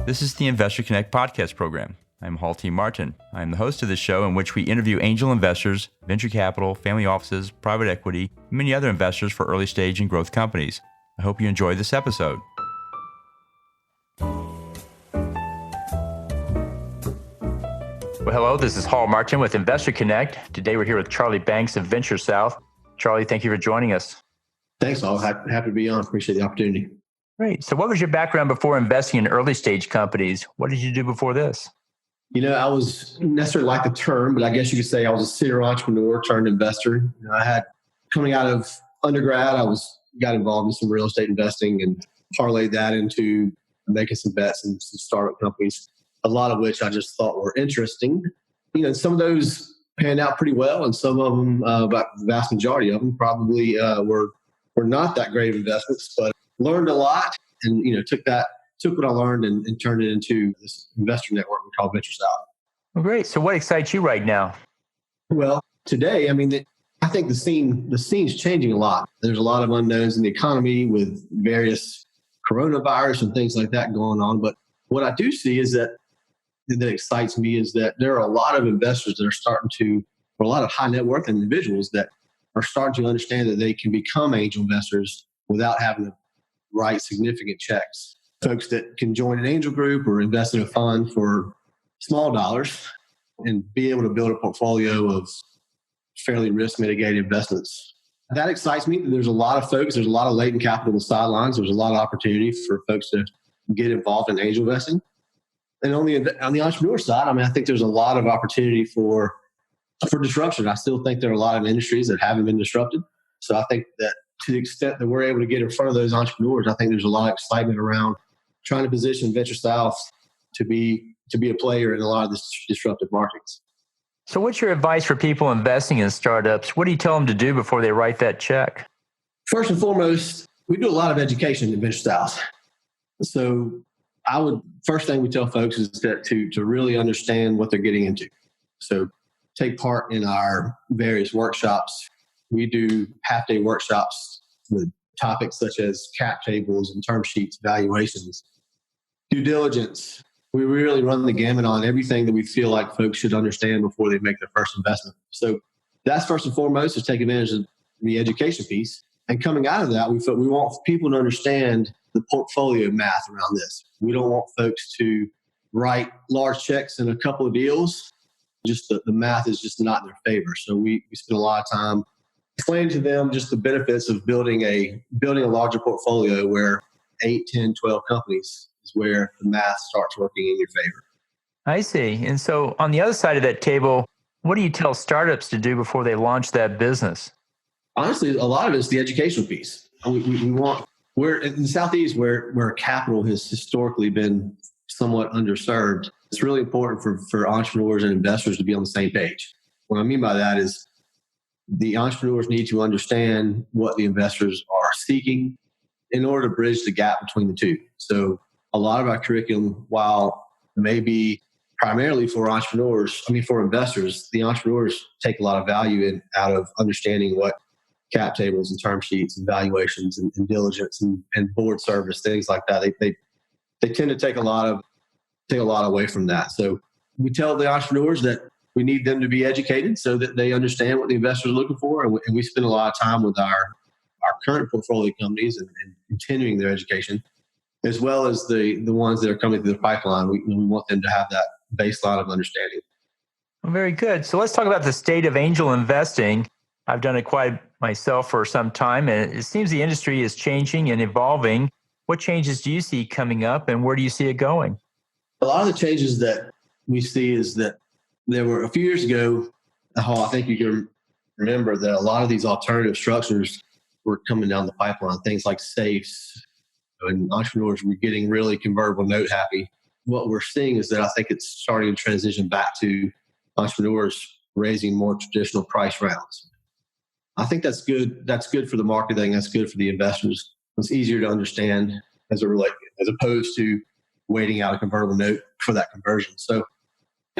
This is the Investor Connect podcast program. I'm Hall T. Martin. I'm the host of this show in which we interview angel investors, venture capital, family offices, private equity, and many other investors for early stage and growth companies. I hope you enjoy this episode. Well, hello, this is Hall Martin with Investor Connect. Today we're here with Charlie Banks of VentureSouth. Charlie, thank you for joining us. Thanks, Hall. Happy to be on. Appreciate the opportunity. Great. So what was your background before investing in early stage companies? What did you do before this? You know, I was necessarily like the term, but I guess you could say I was a serial entrepreneur turned investor. I had, coming out of undergrad, got involved in some real estate investing and parlayed that into making some bets in some startup companies, a lot of which I just thought were interesting. You know, some of those panned out pretty well, and some of them, about the vast majority of them, probably were not that great of investments, but learned a lot, and took what I learned and turned it into this investor network we call VentureSouth. Well, great. So what excites you right now? Well, today, I think the scene's changing a lot. There's a lot of unknowns in the economy with various coronavirus and things like that going on. But what I do see is that excites me is that there are a lot of investors that are or a lot of high net worth individuals that are starting to understand that they can become angel investors without having to write significant checks. Folks that can join an angel group or invest in a fund for small dollars and be able to build a portfolio of fairly risk mitigated investments. That excites me. There's a lot of folks, there's a lot of latent capital on the sidelines. There's a lot of opportunity for folks to get involved in angel investing. And on the entrepreneur side, I think there's a lot of opportunity for disruption. I still think there are a lot of industries that haven't been disrupted. So I think that to the extent that we're able to get in front of those entrepreneurs, I think there's a lot of excitement around trying to position VentureSouth to be a player in a lot of the disruptive markets. So what's your advice for people investing in startups? What do you tell them to do before they write that check? First and foremost, we do a lot of education in VentureSouth. So first thing we tell folks is that to really understand what they're getting into. So take part in our various workshops. We do half-day workshops with topics such as cap tables and term sheets, valuations, due diligence. We really run the gamut on everything that we feel like folks should understand before they make their first investment. So that's first and foremost, is take advantage of the education piece. And coming out of that, we want people to understand the portfolio math around this. We don't want folks to write large checks in a couple of deals. Just the math is just not in their favor. So we spend a lot of time explaining to them just the benefits of building a larger portfolio where 8, 10, 12 companies is where the math starts working in your favor. I see. And so on the other side of that table, what do you tell startups to do before they launch that business? Honestly, a lot of it is the educational piece. We're in the Southeast where capital has historically been somewhat underserved. It's really important for entrepreneurs and investors to be on the same page. What I mean by that is the entrepreneurs need to understand what the investors are seeking in order to bridge the gap between the two. So a lot of our curriculum, while it may be primarily for investors, the entrepreneurs take a lot of value out of understanding what cap tables and term sheets and valuations and diligence and board service, things like that. They tend to take a lot away from that. So we tell the entrepreneurs that we need them to be educated so that they understand what the investors are looking for. And we spend a lot of time with our current portfolio companies and continuing their education, as well as the ones that are coming through the pipeline. We want them to have that baseline of understanding. Well, very good. So let's talk about the state of angel investing. I've done it quite myself for some time, and it seems the industry is changing and evolving. What changes do you see coming up, and where do you see it going? A lot of the changes that we see is that there were a few years ago, I think you can remember that a lot of these alternative structures were coming down the pipeline, things like safes, and entrepreneurs were getting really convertible note happy. What we're seeing is that I think it's starting to transition back to entrepreneurs raising more traditional price rounds. I think that's good. That's good for the marketing. That's good for the investors. It's easier to understand as opposed to waiting out a convertible note for that conversion. So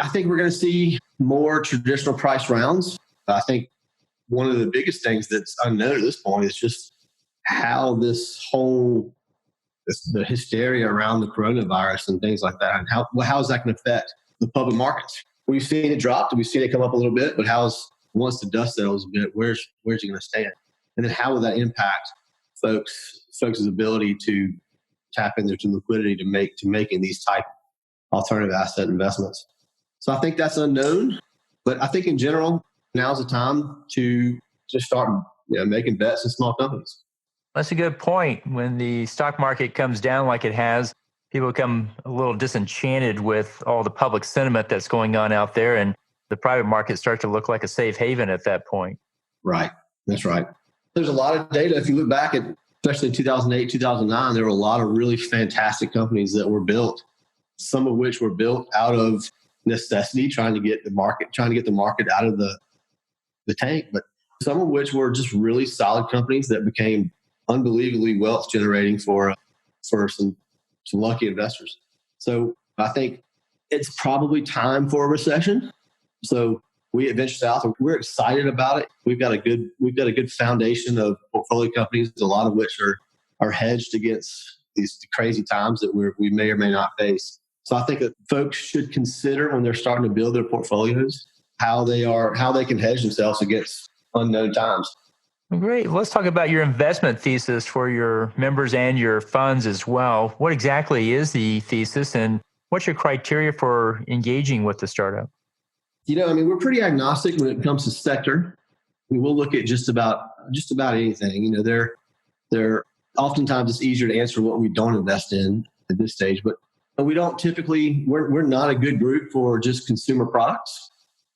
I think we're going to see more traditional price rounds. I think one of the biggest things that's unknown at this point is just how this whole the hysteria around the coronavirus and things like that, and how is that going to affect the public markets? We've seen it drop, we've seen it come up a little bit, but once the dust settles a bit, where's it going to stand? And then how will that impact folks' ability to tap into liquidity to making these type alternative asset investments? So I think that's unknown, but I think in general, now's the time to just start making bets in small companies. That's a good point. When the stock market comes down like it has, people become a little disenchanted with all the public sentiment that's going on out there, and the private market starts to look like a safe haven at that point. Right. That's right. There's a lot of data. If you look back at, especially in 2008, 2009, there were a lot of really fantastic companies that were built, some of which were built out of necessity, trying to get the market out of the tank, but some of which were just really solid companies that became unbelievably wealth generating for some lucky investors. So I think it's probably time for a recession. So we at VentureSouth, we're excited about it. We've got a good foundation of portfolio companies, a lot of which are hedged against these crazy times that we may or may not face. So I think that folks should consider when they're starting to build their portfolios how they can hedge themselves against unknown times. Great. Let's talk about your investment thesis for your members and your funds as well. What exactly is the thesis, and what's your criteria for engaging with the startup? We're pretty agnostic when it comes to sector. We'll look at just about anything. They're oftentimes it's easier to answer what we don't invest in at this stage, but we don't typically. We're not a good group for just consumer products.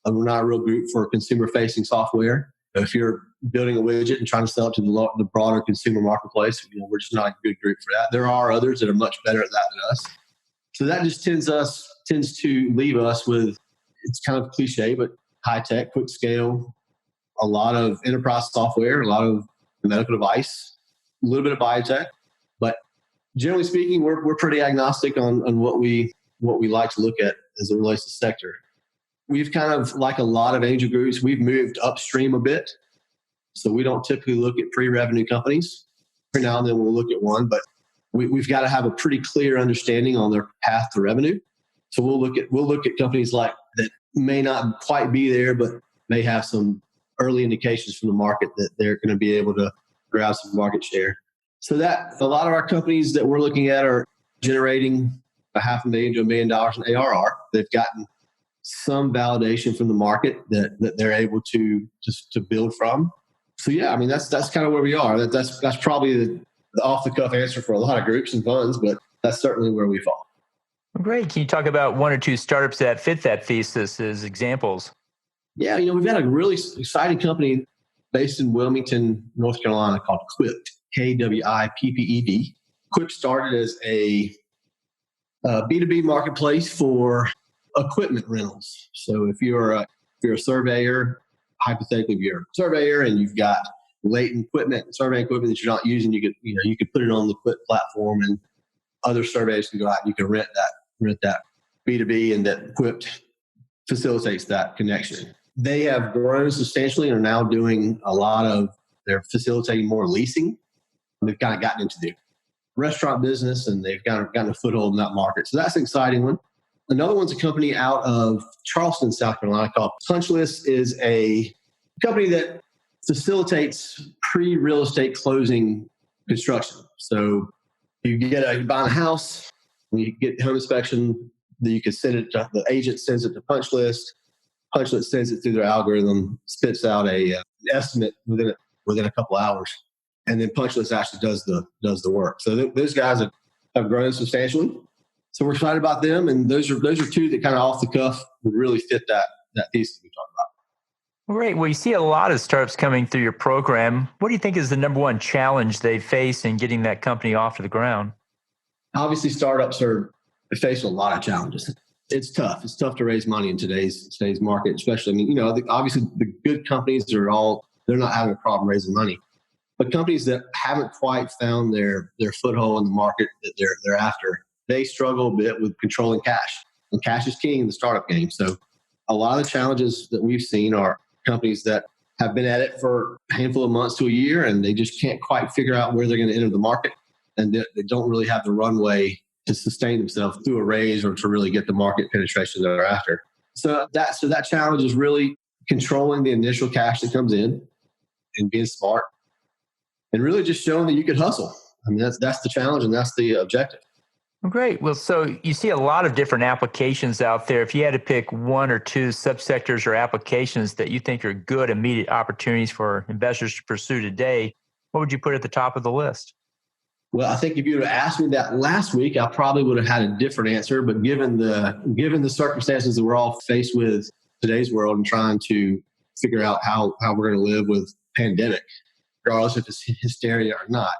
We're not a real group for consumer-facing software. If you're building a widget and trying to sell it to the broader consumer marketplace, we're just not a good group for that. There are others that are much better at that than us. So that just tends to leave us with, it's kind of cliche, but high tech, quick scale, a lot of enterprise software, a lot of medical device, a little bit of biotech. But generally speaking, we're pretty agnostic on what we like to look at as it relates to sector. We've kind of, like a lot of angel groups, we've moved upstream a bit. So we don't typically look at pre-revenue companies. Every now and then we'll look at one, but we've got to have a pretty clear understanding on their path to revenue. So we'll look at companies like that may not quite be there, but may have some early indications from the market that they're going to be able to grab some market share. So that a lot of our companies that we're looking at are generating $500,000 to $1 million in ARR. They've gotten some validation from the market that they're able to build from. So yeah, that's kind of where we are. That's probably the off the cuff answer for a lot of groups and funds, but that's certainly where we fall. Great. Can you talk about one or two startups that fit that thesis as examples? Yeah, we've got a really exciting company based in Wilmington, North Carolina called Quipped, Kwipped. Quipped started as a B2B marketplace for equipment rentals. So if you're a surveyor, hypothetically, if you're a surveyor and you've got latent equipment, surveying equipment that you're not using, you could put it on the Quipped platform, and other surveyors can go out and you can rent that B2B, and that Quipped facilitates that connection. They have grown substantially and are now doing they're facilitating more leasing. They've kind of gotten into the restaurant business, and they've gotten a foothold in that market. So that's an exciting one. Another one's a company out of Charleston, South Carolina called Punchlist. Is a company that facilitates pre-real estate closing construction. So you buy a house, when you get home inspection, then you can send it to, the agent sends it to Punchlist. Punchlist sends it through their algorithm, spits out an estimate within a couple hours, and then Punchlist actually does the work. So those guys have grown substantially. So we're excited about them, and those are two that kind of off the cuff would really fit that thesis we talked about. Great. Well, you see a lot of startups coming through your program. What do you think is the number one challenge they face in getting that company off to the ground? Obviously, startups face a lot of challenges. It's tough. It's tough to raise money in today's market, especially. Obviously the good companies they're not having a problem raising money, but companies that haven't quite found their foothold in the market that they're after, they struggle a bit with controlling cash, and cash is king in the startup game. So a lot of the challenges that we've seen are companies that have been at it for a handful of months to a year, and they just can't quite figure out where they're going to enter the market. and they don't really have the runway to sustain themselves through a raise or to really get the market penetration that they're after. So that challenge is really controlling the initial cash that comes in and being smart and really just showing that you could hustle. I mean, that's the challenge and that's the objective. Great. Well, so you see a lot of different applications out there. If you had to pick one or two subsectors or applications that you think are good immediate opportunities for investors to pursue today, what would you put at the top of the list? Well, I think if you would have asked me that last week, I probably would have had a different answer. But given the circumstances that we're all faced with today's world and trying to figure out how we're going to live with pandemic, regardless if it's hysteria or not,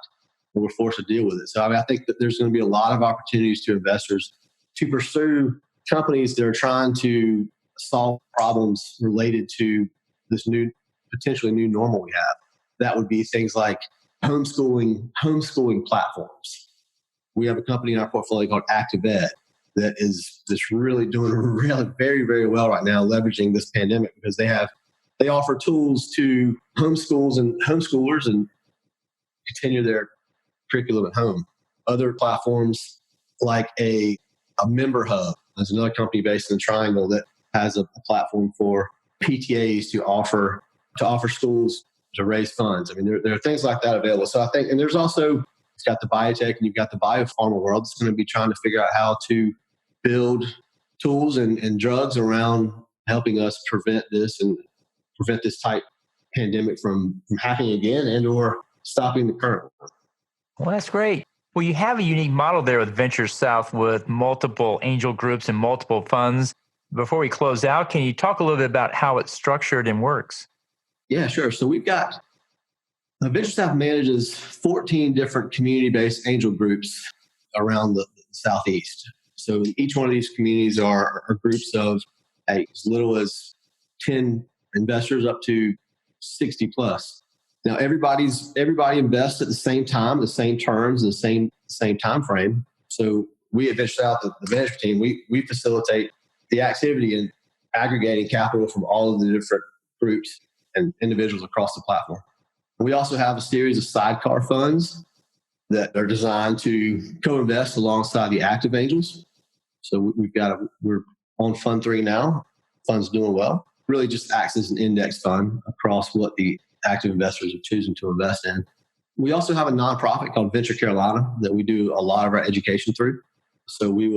we're forced to deal with it. So I think that there's going to be a lot of opportunities to investors to pursue companies that are trying to solve problems related to this potentially new normal we have. That would be things like homeschooling platforms. We have a company in our portfolio called ActiveEd that's really doing very, very well right now, leveraging this pandemic because they offer tools to homeschoolers and continue their curriculum at home. Other platforms like a member hub. There's another company based in the Triangle that has a platform for PTAs to offer schools to raise funds. I mean, there are things like that available. So I think, and there's also, it's got the biotech and you've got the biopharma world that's going to be trying to figure out how to build tools and drugs around helping us prevent this type pandemic from happening again and or stopping the current one. Well, that's great. Well, you have a unique model there with VentureSouth with multiple angel groups and multiple funds. Before we close out, can you talk a little bit about how it's structured and works? Yeah, sure. So we've got VentureSouth manages 14 different community-based angel groups around the Southeast. So each one of these communities are groups of as little as 10 investors up to 60 plus. Now everybody invests at the same time, the same terms, the same time frame. So we at VentureSouth, the management team, we facilitate the activity in aggregating capital from all of the different groups and individuals across the platform. We also have a series of sidecar funds that are designed to co-invest alongside the active angels. So we're on Fund 3 now. Fund's doing well. Really just acts as an index fund across what the active investors are choosing to invest in. We also have a nonprofit called Venture Carolina that we do a lot of our education through. So we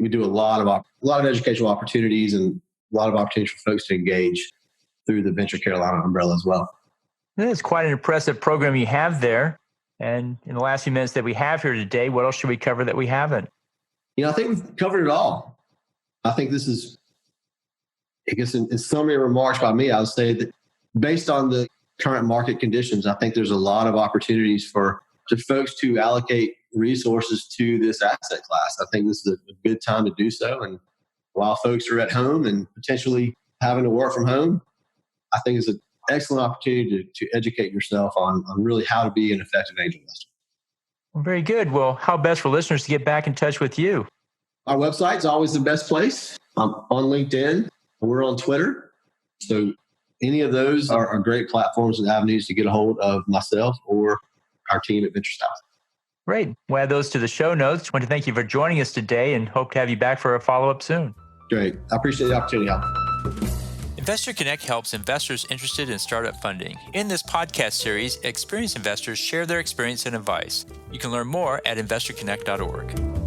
do a lot of educational opportunities and a lot of opportunities for folks to engage through the Venture Carolina umbrella as well. It's quite an impressive program you have there. And in the last few minutes that we have here today, what else should we cover that we haven't? I think we've covered it all. I think this is, I guess in summary remarks by me, I would say that based on the current market conditions, I think there's a lot of opportunities for folks to allocate resources to this asset class. I think this is a good time to do so. And while folks are at home and potentially having to work from home, I think it's an excellent opportunity to educate yourself on really how to be an effective angel investor. Well, very good. Well, how best for listeners to get back in touch with you? Our website's always the best place. I'm on LinkedIn. We're on Twitter. So any of those are great platforms and avenues to get a hold of myself or our team at VentureSouth. Great. We'll add those to the show notes. I want to thank you for joining us today and hope to have you back for a follow-up soon. Great. I appreciate the opportunity, Hal. Investor Connect helps investors interested in startup funding. In this podcast series, experienced investors share their experience and advice. You can learn more at investorconnect.org.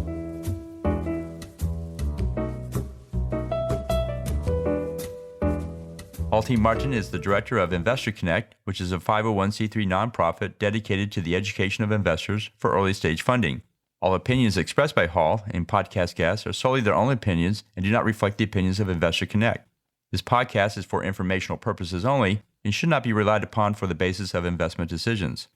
Halti Martin is the director of Investor Connect, which is a 501c3 nonprofit dedicated to the education of investors for early stage funding. All opinions expressed by Hall and podcast guests are solely their own opinions and do not reflect the opinions of Investor Connect. This podcast is for informational purposes only and should not be relied upon for the basis of investment decisions.